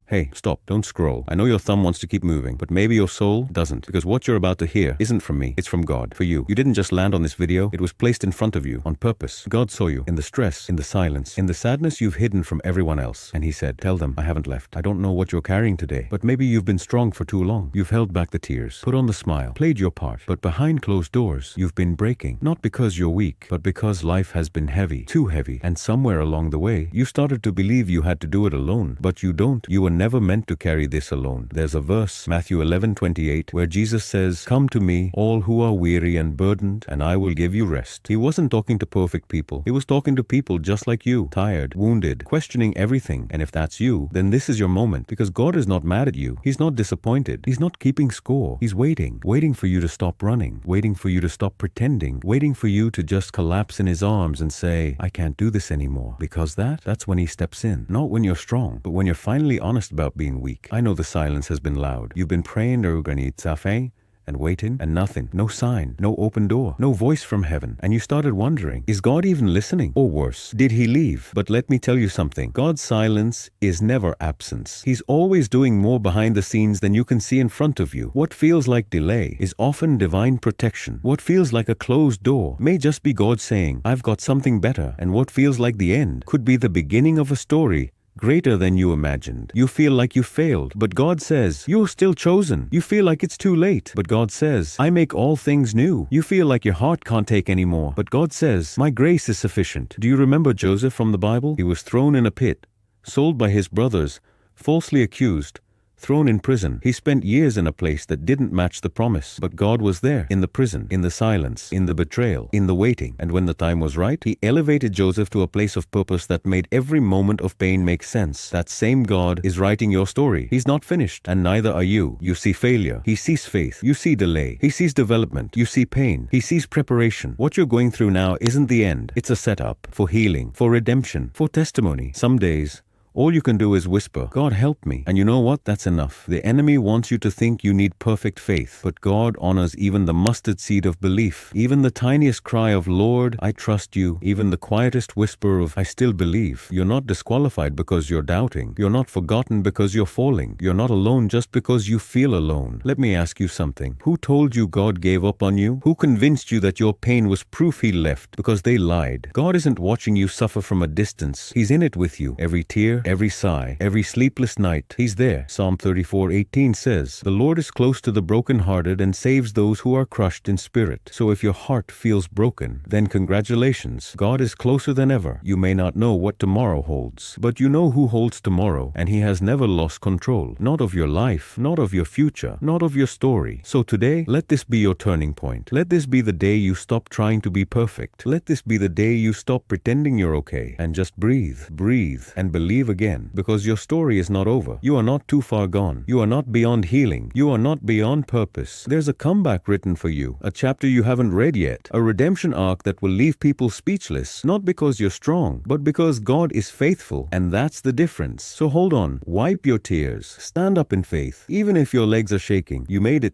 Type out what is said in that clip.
Hey, stop, don't scroll. I know your thumb wants to keep moving, but maybe your soul doesn't, because what you're about to hear isn't from me, it's from God, for you. You didn't just land on this video, it was placed in front of you on purpose. God saw you in the stress, in the silence, in the sadness you've hidden from everyone else. And he said, tell them I haven't left. I don't know what you're carrying today, but maybe you've been strong for too long. You've held back the tears, put on the smile, played your part, but behind closed doors, you've been breaking. Not because you're weak, but because life has been heavy, too heavy, and somewhere along the way, you started to believe you had to do it alone, but you don't. You were never meant to carry this alone. There's a verse, Matthew 11:28, where Jesus says, come to me, all who are weary and burdened, and I will give you rest. He wasn't talking to perfect people. He was talking to people just like you, tired, wounded, questioning everything. And if that's you, then this is your moment, because God is not mad at you. He's not disappointed. He's not keeping score. He's waiting for you to stop running, waiting for you to stop pretending, waiting for you to just collapse in his arms and say, I can't do this anymore. Because that's when he steps in. Not when you're strong, but when you're finally honest about being weak. I know the silence has been loud. You've been praying and waiting, and nothing. No sign, no open door, no voice from heaven. And you started wondering, is God even listening? Or worse, did he leave? But let me tell you something. God's silence is never absence. He's always doing more behind the scenes than you can see in front of you. What feels like delay is often divine protection. What feels like a closed door may just be God saying, I've got something better. And what feels like the end could be the beginning of a story greater than you imagined. You feel like you failed, but God says, you're still chosen. You feel like it's too late, but God says, I make all things new. You feel like your heart can't take anymore, but God says, my grace is sufficient. Do you remember Joseph from the Bible? He was thrown in a pit, sold by his brothers, falsely accused, thrown in prison. He spent years in a place that didn't match the promise, but God was there, in the prison, in the silence, in the betrayal, in the waiting. And when the time was right, he elevated Joseph to a place of purpose that made every moment of pain make sense. That same God is writing your story. He's not finished, and neither are you. You see failure. He sees faith. You see delay. He sees development. You see pain. He sees preparation. What you're going through now isn't the end. It's a setup for healing, for redemption, for testimony. Some days, all you can do is whisper, God help me. And you know what? That's enough. The enemy wants you to think you need perfect faith, but God honors even the mustard seed of belief, even the tiniest cry of, Lord, I trust you, even the quietest whisper of, I still believe. You're not disqualified because you're doubting. You're not forgotten because you're falling. You're not alone just because you feel alone. Let me ask you something. Who told you God gave up on you? Who convinced you that your pain was proof he left? Because they lied. God isn't watching you suffer from a distance. He's in it with you. Every tear, every sigh, every sleepless night, he's there. Psalm 34:18 says, the Lord is close to the brokenhearted and saves those who are crushed in spirit. So if your heart feels broken, then congratulations. God is closer than ever. You may not know what tomorrow holds, but you know who holds tomorrow, and he has never lost control. Not of your life, not of your future, not of your story. So today, let this be your turning point. Let this be the day you stop trying to be perfect. Let this be the day you stop pretending you're okay and just breathe, and believe again, because your story is not over. You are not too far gone. You are not beyond healing. You are not beyond purpose. There's a comeback written for you, a chapter you haven't read yet, a redemption arc that will leave people speechless, not because you're strong, but because God is faithful, and that's the difference. So hold on, wipe your tears, stand up in faith. Even if your legs are shaking, you made it